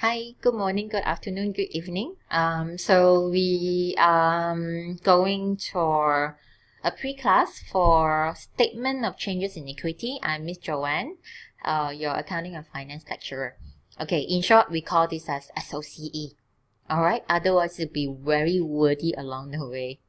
Hi, good morning, good afternoon, good evening. So we going to a pre-class for Statement of Changes in Equity. I'm Miss Joanne, your Accounting and Finance lecturer. Okay, in short, we call this as SOCE. Alright, otherwise it'll be very wordy along the way.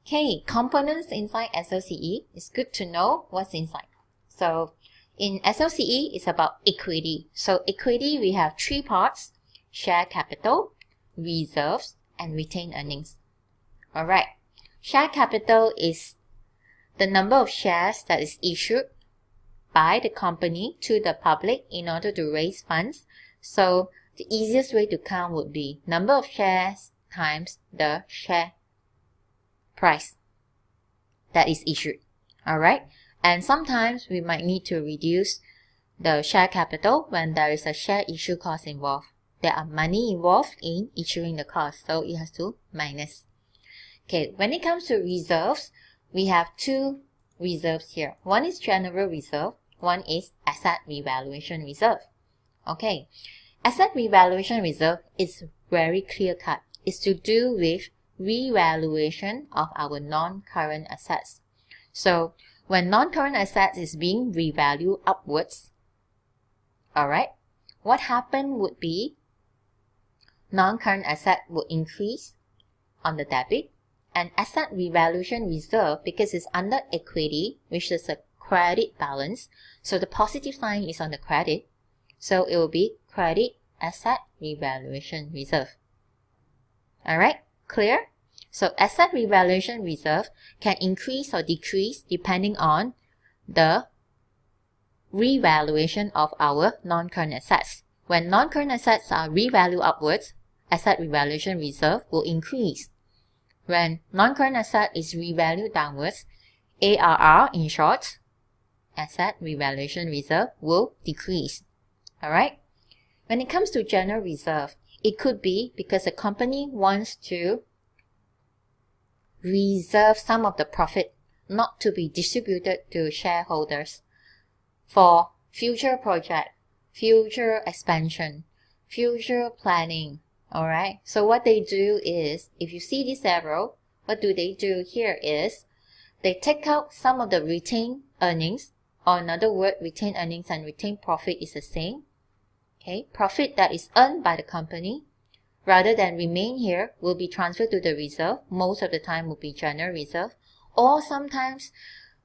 Okay, components inside SOCE. It's good to know what's inside. So in SOCE, it's about equity. So equity, we have three parts: share capital, reserves, and retained earnings. Alright, share capital is the number of shares that is issued by the company to the public in order to raise funds. So the easiest way to count would be number of shares times the share price that is issued. Alright, and sometimes we might need to reduce the share capital when there is a share issue cost involved. There are money involved in issuing the cost, so it has to minus. Okay, when it comes to reserves, we have two reserves here. One is general reserve, one is asset revaluation reserve. Okay, asset revaluation reserve is very clear cut. It's to do with revaluation of our non-current assets. So when non-current assets is being revalued upwards, alright, what happened would be non-current asset would increase on the debit, and asset revaluation reserve, because it's under equity, which is a credit balance, so the positive sign is on the credit, so it will be credit asset revaluation reserve. Alright, clear? So asset revaluation reserve can increase or decrease depending on the revaluation of our non-current assets. When non-current assets are revalued upwards, asset revaluation reserve will increase. When non-current asset is revalued downwards, ARR in short, asset revaluation reserve will decrease. Alright? When it comes to general reserve, it could be because a company wants to reserve some of the profit not to be distributed to shareholders for future project, future expansion, future planning. Alright, so what they do is, if you see this arrow, what do they do here is, they take out some of the retained earnings, or another word, retained earnings and retained profit is the same. Okay, profit that is earned by the company, rather than remain here, will be transferred to the reserve. Most of the time will be general reserve. Or sometimes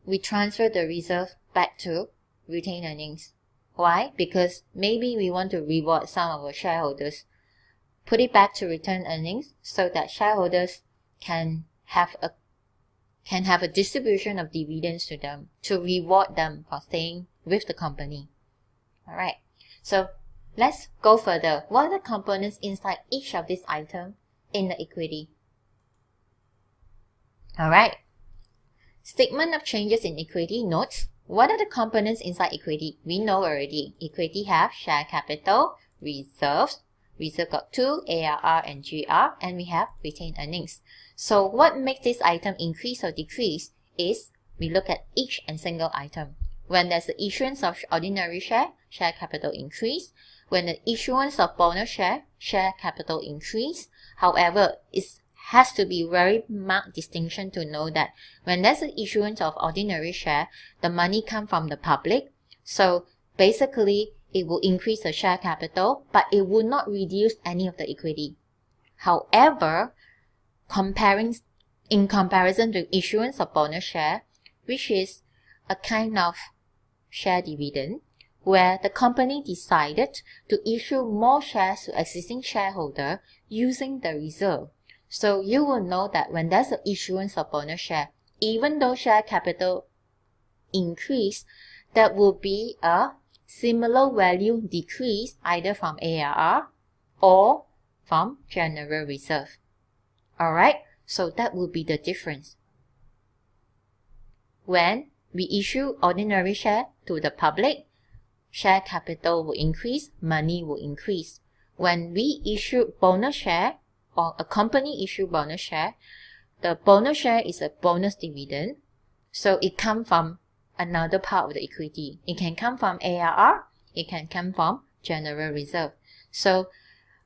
we transfer the reserve back to retained earnings. Why? Because maybe we want to reward some of our shareholders. Put it back to retained earnings so that shareholders can have a distribution of dividends to them to reward them for staying with the company. Alright, so let's go further. What are the components inside each of these items in the equity? Alright. Statement of changes in equity notes. What are the components inside equity? We know already. Equity have share capital, reserves. Reserve got 2, ARR and GR, and we have retained earnings. So what makes this item increase or decrease is we look at each and single item. When there's the issuance of ordinary share, share capital increase. When the issuance of bonus share, share capital increase. However, it has to be very marked distinction to know that when there's the issuance of ordinary share, the money comes from the public. So basically, it will increase the share capital, but it will not reduce any of the equity. However, in comparison to issuance of bonus share, which is a kind of share dividend, where the company decided to issue more shares to existing shareholder using the reserve. So you will know that when there's an issuance of bonus share, even though share capital increase, that will be a similar value decrease either from ARR or from general reserve. Alright, so that will be the difference. When we issue ordinary share to the public, share capital will increase, money will increase. When we issue bonus share, or a company issue bonus share, the bonus share is a bonus dividend, so it comes from another part of the equity. It can come from ARR, it can come from general reserve. So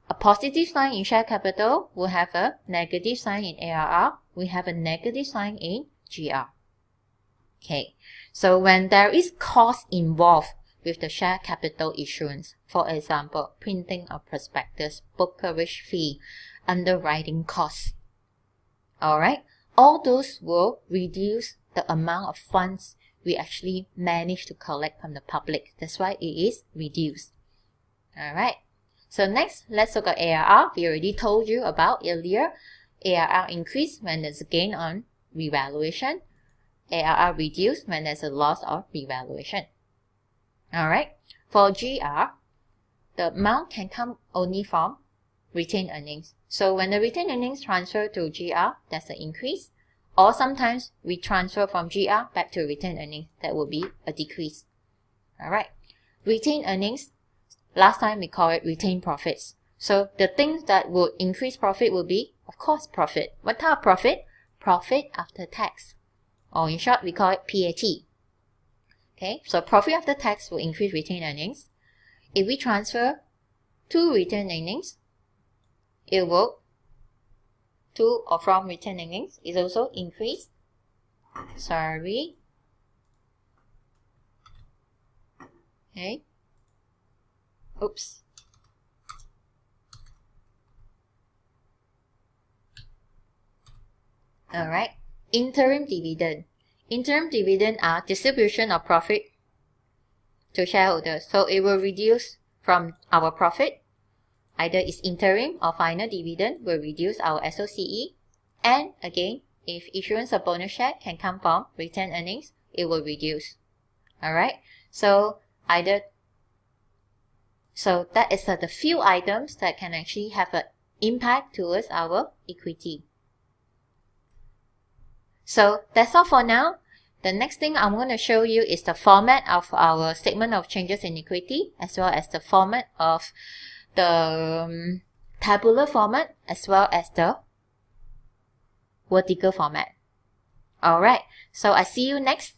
a positive sign in share capital will have a negative sign in ARR. We have a negative sign in GR. Okay, so when there is cost involved with the share capital issuance, for example, printing of prospectus, brokerage fee, underwriting costs, alright, all those will reduce the amount of funds we actually manage to collect from the public. That's why it is reduced. Alright, so next, let's look at ARR. We already told you about earlier. ARR increase when there's a gain on revaluation. ARR reduced when there's a loss or revaluation. Alright, for GR, the amount can come only from retained earnings. So when the retained earnings transfer to GR, that's an increase. Or sometimes we transfer from GR back to retained earnings. That will be a decrease. Alright, retained earnings, last time we call it retained profits. So the things that would increase profit will be, of course, profit. What type of profit? Profit after tax. Or in short, we call it PAT. Okay, so profit after tax will increase retained earnings. If we transfer to retained earnings, it will, to or from retained earnings, is also increased. Sorry. Okay. Oops. Alright. Interim dividend. Interim dividend are distribution of profit to shareholders. So it will reduce from our profit. Either it's interim or final dividend will reduce our SOCE. And again, if issuance of bonus share can come from retained earnings, it will reduce. Alright. So that is the few items that can actually have an impact towards our equity. So that's all for now. The next thing I'm going to show you is the format of our statement of changes in equity, as well as the format of the tabular format, as well as the vertical format. Alright, so I see you next.